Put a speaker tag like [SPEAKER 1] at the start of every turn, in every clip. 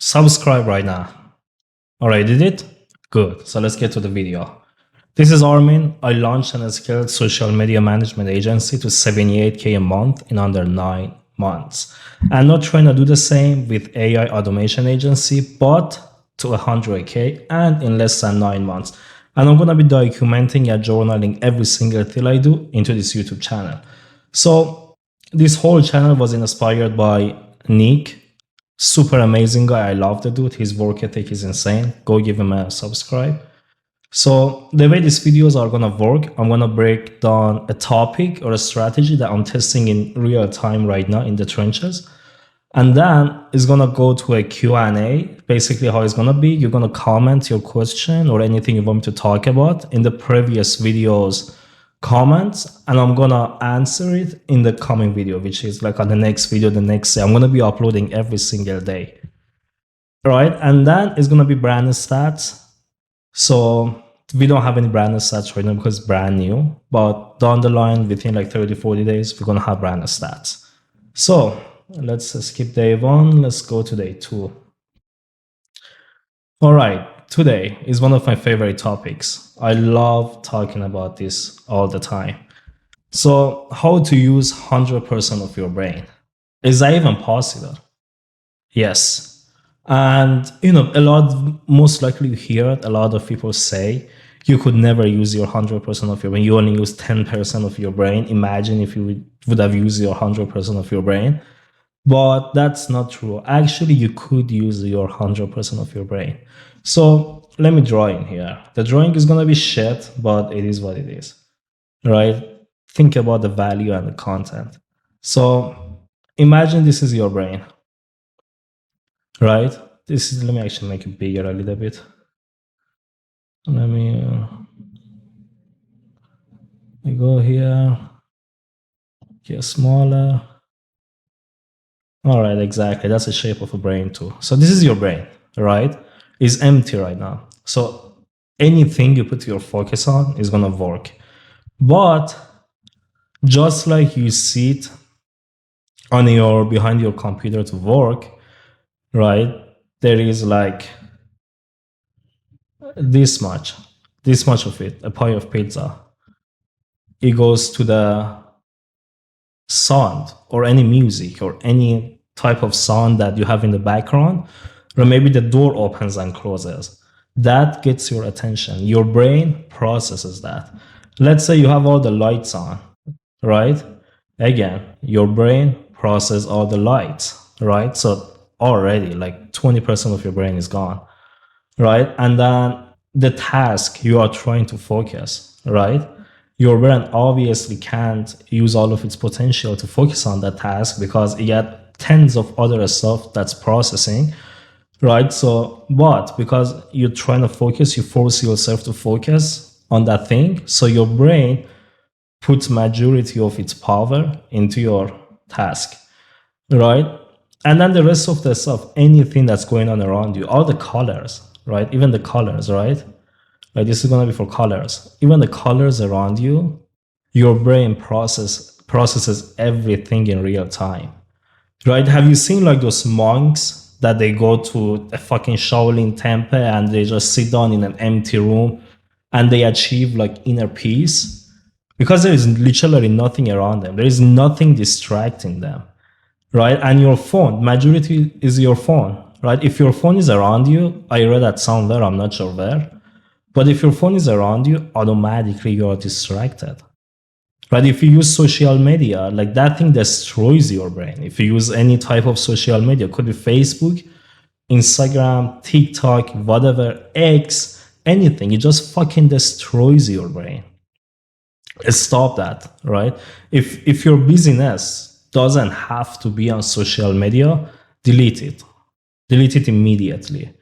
[SPEAKER 1] subscribe right now. Alright, did it? Good. So let's get to the video. This is Armin. I launched an scaled social media management agency to 78K a month in under 9 months. I'm not trying to do the same with AI automation agency, but to 100K and in less than 9 months. And I'm going to be documenting and journaling every single thing I do into this YouTube channel. So this whole channel was inspired by Nick. Super amazing guy. I love the dude. His work ethic is insane. Go give him a subscribe. So the way these videos are going to work, I'm going to break down a topic or a strategy that I'm testing in real time right now in the trenches. And then it's going to go to a Q&A. Basically how it's going to be, you're going to comment your question or anything you want me to talk about in the previous videos comments, and I'm going to answer it in the coming video, which is like on the next video, the next day. I'm going to be uploading every single day. Right? And then it's going to be brand stats. So we don't have any brand stats right now because it's brand new, but down the line within like 30-40 days, we're going to have brand stats. So let's skip day 1. Let's go to day 2. All right. Today is one of my favorite topics. I love talking about this all the time. So how to use 100% of your brain. Is that even possible? Yes. And, most likely you hear it, a lot of people say you could never use your 100% of your brain. You only use 10% of your brain. Imagine if you would have used your 100% of your brain. But that's not true. Actually, you could use your 100% of your brain. So let me draw in here. The drawing is going to be shit, but it is what it is, right? Think about the value and the content. So imagine this is your brain, right? Let me actually make it bigger a little bit. Let me go here, get smaller. All right, exactly. That's the shape of a brain too. So this is your brain, right? It's empty right now. So anything you put your focus on is going to work. But just like you sit behind your computer to work, right? There is like this much of it, a pie of pizza. It goes to the sound or any music or any type of sound that you have in the background, or maybe the door opens and closes. That gets your attention. Your brain processes that. Let's say you have all the lights on, right? Again, your brain processes all the lights, right? So already like 20% of your brain is gone, right? And then the task you are trying to focus, right? Your brain obviously can't use all of its potential to focus on that task because it got tens of other stuff that's processing, right? So, but because you're trying to focus, you force yourself to focus on that thing. So your brain puts majority of its power into your task, right? And then the rest of the stuff, anything that's going on around you, all the colors, right? Even the colors, right? Like this is going to be for colors. Even the colors around you, your brain processes everything in real time, right? Have you seen like those monks that they go to a fucking Shaolin temple and they just sit down in an empty room and they achieve like inner peace? Because there is literally nothing around them. There is nothing distracting them, right? And your phone, majority is your phone, right? If your phone is around you, I read that somewhere, I'm not sure where, but if your phone is around you, automatically you are distracted, right? If you use social media, like that thing destroys your brain. If you use any type of social media, it could be Facebook, Instagram, TikTok, whatever, X, anything, it just fucking destroys your brain. Stop that, right? If your business doesn't have to be on social media, delete it. Delete it immediately,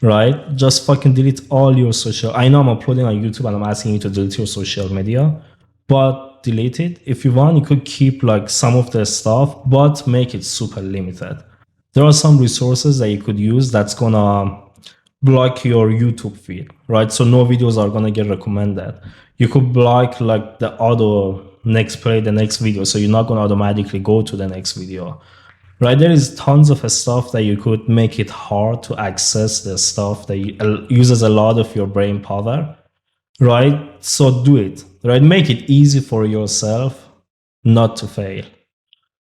[SPEAKER 1] right? Just fucking delete all your social. I know I'm uploading on YouTube and I'm asking you to delete your social media, but delete it. If you want, you could keep like some of the stuff, but make it super limited. There are some resources that you could use that's gonna block your YouTube feed, right? So no videos are gonna get recommended. You could block like the next video, so you're not gonna automatically go to the next video, right? There is tons of stuff that you could make it hard to access the stuff that uses a lot of your brain power, right? So do it, right? Make it easy for yourself not to fail,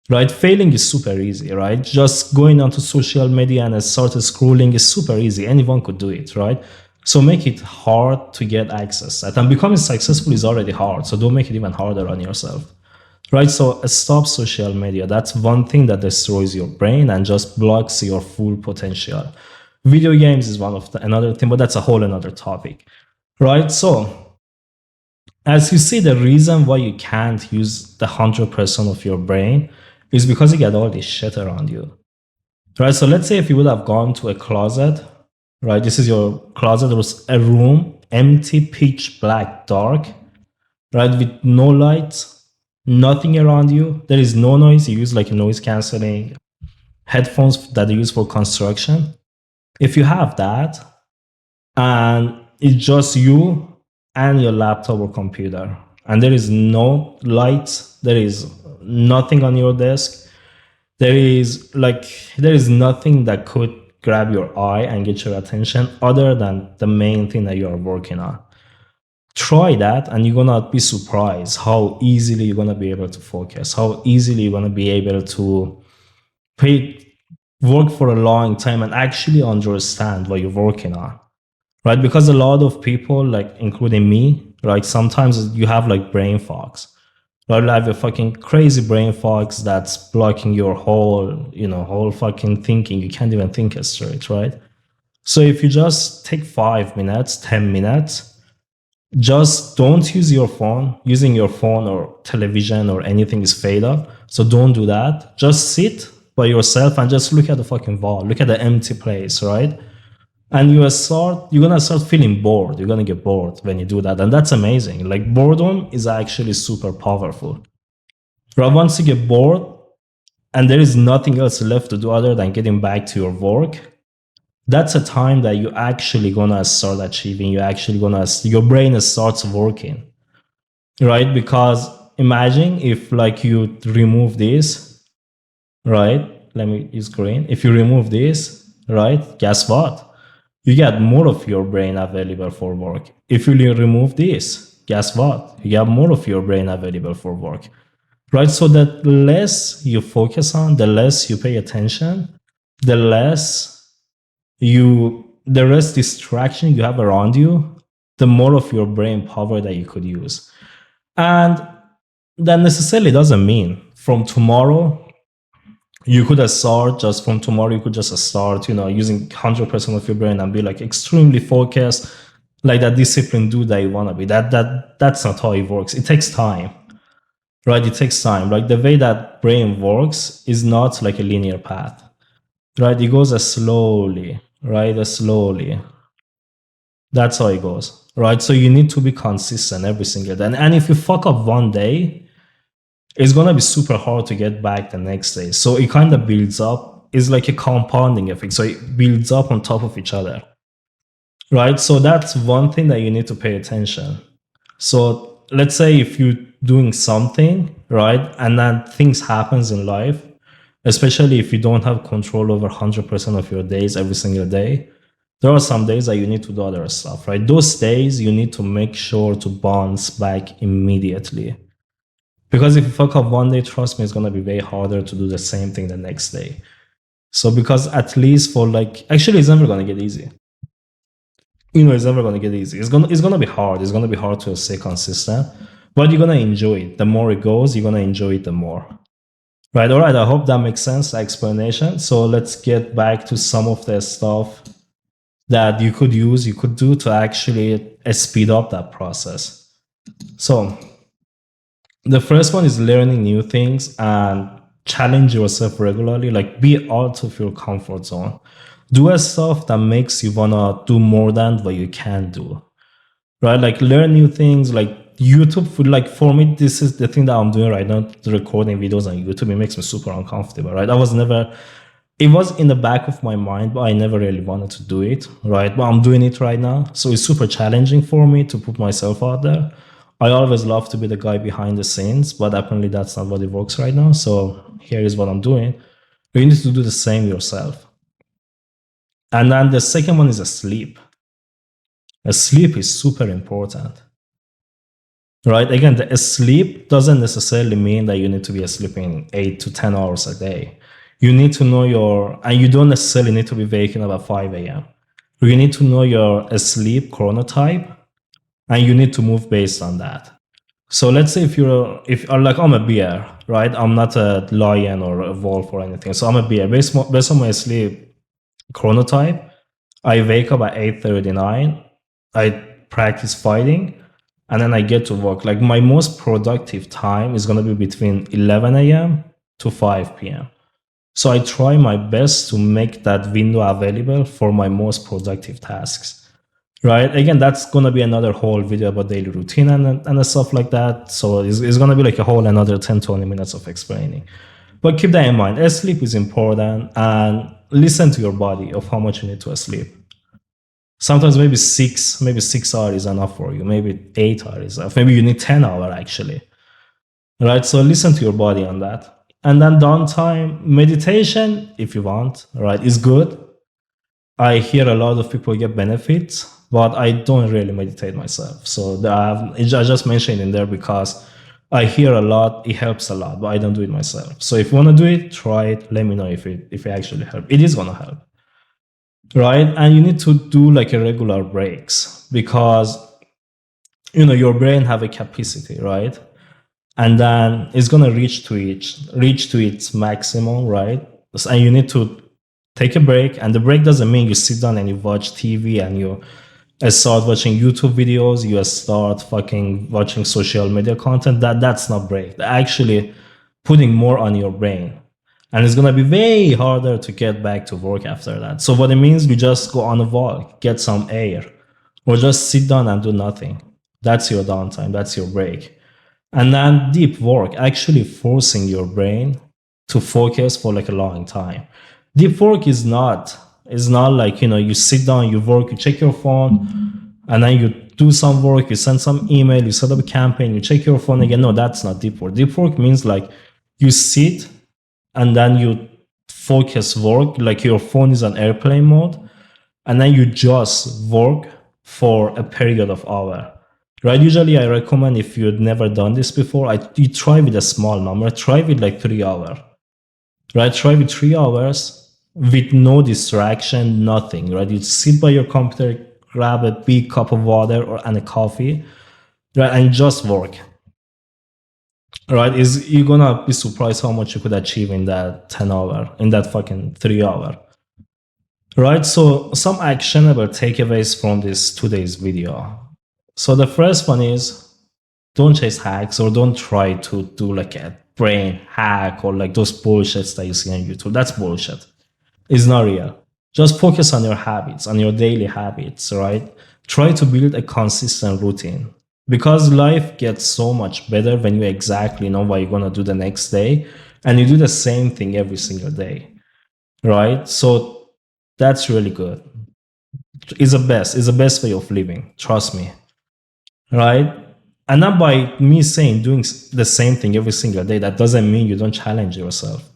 [SPEAKER 1] right? Failing is super easy, right? Just going onto social media and start scrolling is super easy. Anyone could do it, right? So make it hard to get access. And becoming successful is already hard. So don't make it even harder on yourself, right? So stop social media. That's one thing that destroys your brain and just blocks your full potential. Video games is another thing, but that's a whole another topic, right? So as you see, the reason why you can't use the 100% of your brain is because you get all this shit around you, right? So let's say if you would have gone to a closet, right? This is your closet. There was a room, empty, pitch black, dark, right? With no light, nothing around you. There is no noise. You use like noise canceling headphones that you use for construction. If you have that, and it's just you and your laptop or computer, and there is no light, there is nothing on your desk, there is nothing that could grab your eye and get your attention other than the main thing that you are working on. Try that and you're gonna be surprised how easily you're gonna be able to focus, how easily you're gonna be able to pay work for a long time and actually understand what you're working on, right? Because a lot of people, like including me, right, sometimes you have like brain fogs, right? You have a fucking crazy brain fogs that's blocking your whole fucking thinking. You can't even think straight, right? So if you just take 5 minutes, 10 minutes, just don't use your phone. Using your phone or television or anything is fatal. So don't do that. Just sit by yourself and just look at the fucking wall. Look at the empty place, right? And you're gonna start feeling bored. You're gonna get bored when you do that. And that's amazing. Like boredom is actually super powerful. But once you get bored and there is nothing else left to do other than getting back to your work, that's a time that you actually gonna start achieving. Your brain starts working, right? Because imagine if like you remove this, right? Let me use green. If you remove this, right? Guess what? You get more of your brain available for work. If you remove this, guess what? You get more of your brain available for work, right? So the less you focus on, the less you pay attention, the the less distraction you have around you, the more of your brain power that you could use. And that necessarily doesn't mean from tomorrow you could start just from tomorrow. You could just start, using 100% of your brain and be like extremely focused, like that disciplined dude that you want to be. That's not how it works. It takes time, right? It takes time. Like the way that brain works is not like a linear path, right? It goes as slowly, right? As slowly. That's how it goes, right? So you need to be consistent every single day. And if you fuck up one day, it's gonna be super hard to get back the next day. So it kind of builds up. It's like a compounding effect. So it builds up on top of each other, right? So that's one thing that you need to pay attention. So let's say if you're doing something, right, and then things happens in life, especially if you don't have control over 100% of your days every single day, there are some days that you need to do other stuff, right? Those days you need to make sure to bounce back immediately. Because if you fuck up one day, trust me, it's gonna be way harder to do the same thing the next day. So because at least for like, actually, it's never gonna get easy. It's never gonna get easy. It's gonna be hard. It's gonna be hard to stay consistent, but you're gonna enjoy it. The more it goes, you're gonna enjoy it the more. Right. All right. I hope that makes sense. The explanation. So let's get back to some of the stuff that you could do to actually speed up that process. So the first one is learning new things and challenge yourself regularly. Like be out of your comfort zone. Do a stuff that makes you wanna do more than what you can do. Right? Like learn new things. Like YouTube. Like for me, this is the thing that I'm doing right now. Recording videos on YouTube. It makes me super uncomfortable. Right? It was in the back of my mind, but I never really wanted to do it, right? But I'm doing it right now. So it's super challenging for me to put myself out there. I always love to be the guy behind the scenes, but apparently that's not what it works right now. So here is what I'm doing, You need to do the same yourself. And then the second one is a sleep. A sleep is super important, right? Again, the sleep doesn't necessarily mean that you need to be sleeping 8 to 10 hours a day. You need to know and you don't necessarily need to be waking up at 5 a.m. You need to know your sleep chronotype, and you need to move based on that. So let's say if like I'm a bear, right? I'm not a lion or a wolf or anything. So I'm a bear. Based on my sleep chronotype, I wake up at 8:39. I practice fighting, and then I get to work. Like my most productive time is gonna be between 11 a.m. to 5 p.m. So I try my best to make that window available for my most productive tasks. Right. Again, that's gonna be another whole video about daily routine and stuff like that. So it's gonna be like a whole another 10-20 minutes of explaining. But keep that in mind. Sleep is important, and listen to your body of how much you need to sleep. Sometimes maybe 6 hours is enough for you. Maybe 8 hours is enough. Maybe you need 10 hours actually. Right. So listen to your body on that. And then downtime, meditation, if you want, right, is good. I hear a lot of people get benefits, but I don't really meditate myself. So I just mentioned in there because I hear a lot, it helps a lot, but I don't do it myself. So if you want to do it, try it. Let me know if it actually helps. It is gonna help, right? And you need to do like a regular breaks because your brain have a capacity, right? And then it's gonna reach to its maximum, right? And you need to take a break. And the break doesn't mean you sit down and you watch TV and you start watching YouTube videos, you start fucking watching social media content. That's not break. They're actually putting more on your brain. And it's gonna be way harder to get back to work after that. So what it means, you just go on a walk, get some air, or just sit down and do nothing. That's your downtime, that's your break. And then deep work, actually forcing your brain to focus for like a long time. Deep work is not like, you sit down, you work, you check your phone, and then you do some work, you send some email, you set up a campaign, you check your phone again. No, that's not deep work. Deep work means like you sit and then you focus work, like your phone is on airplane mode, and then you just work for a period of hour. Right? Usually I recommend, if you've never done this before, you try with a small number, try with like 3 hours. Right? Try with 3 hours with no distraction, nothing. Right? You sit by your computer, grab a big cup of water and a coffee, right? And just work. Right? You're gonna be surprised how much you could achieve in that 10 hour, in that fucking 3 hour. Right? So some actionable takeaways from this today's video. So the first one is, don't chase hacks, or don't try to do like a brain hack or like those bullshits that you see on YouTube. That's bullshit. It's not real. Just focus on your habits, on your daily habits, right? Try to build a consistent routine, because life gets so much better when you exactly know what you're going to do the next day and you do the same thing every single day, right? So that's really good. It's the best way of living. Trust me, right? And not by me saying doing the same thing every single day, that doesn't mean you don't challenge yourself.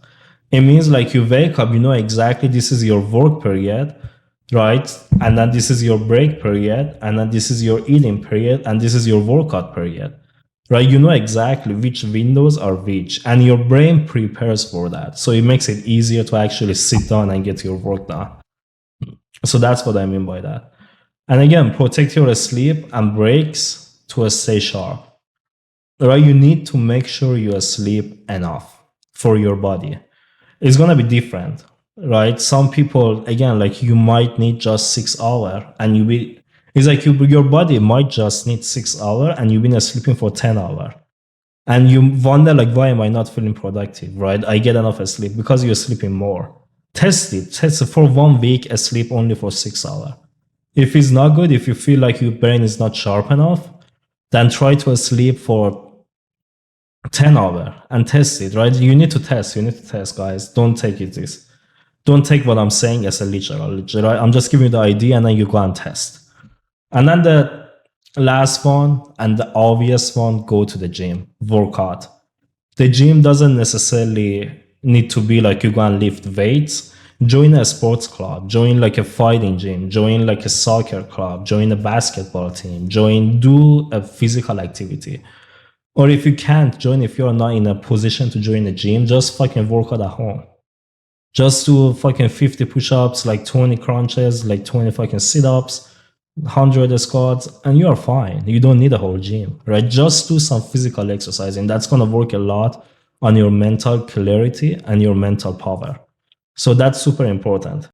[SPEAKER 1] It means like you wake up, you know exactly this is your work period, right? And then this is your break period, and then this is your eating period, and this is your workout period, right? You know exactly which windows are which, and your brain prepares for that. So it makes it easier to actually sit down and get your work done. So that's what I mean by that. And again, protect your sleep and breaks to stay sharp. Right? You need to make sure you sleep enough for your body. It's gonna be different, right? Some people, again, like you might need just 6 hours, and it's like your body might just need 6 hours, and you've been sleeping for 10 hours, and you wonder like, why am I not feeling productive? Right? I get enough sleep because you're sleeping more. Test it for 1 week. Sleep only for 6 hours. If it's not good, if you feel like your brain is not sharp enough, then try to sleep for 10 hours and test it, right? You need to test, guys. Don't take it this. Don't take what I'm saying as a literal, right? I'm just giving you the idea, and then you go and test. And then the last one and the obvious one, go to the gym, work out. The gym doesn't necessarily need to be like you go and lift weights, join a sports club, join like a fighting gym, join like a soccer club, join a basketball team, do a physical activity. Or if you can't join, if you're not in a position to join a gym, just fucking work out at home. Just do fucking 50 push-ups, like 20 crunches, like 20 fucking sit-ups, 100 squats, and you're fine. You don't need a whole gym, right? Just do some physical exercising. That's going to work a lot on your mental clarity and your mental power. So that's super important.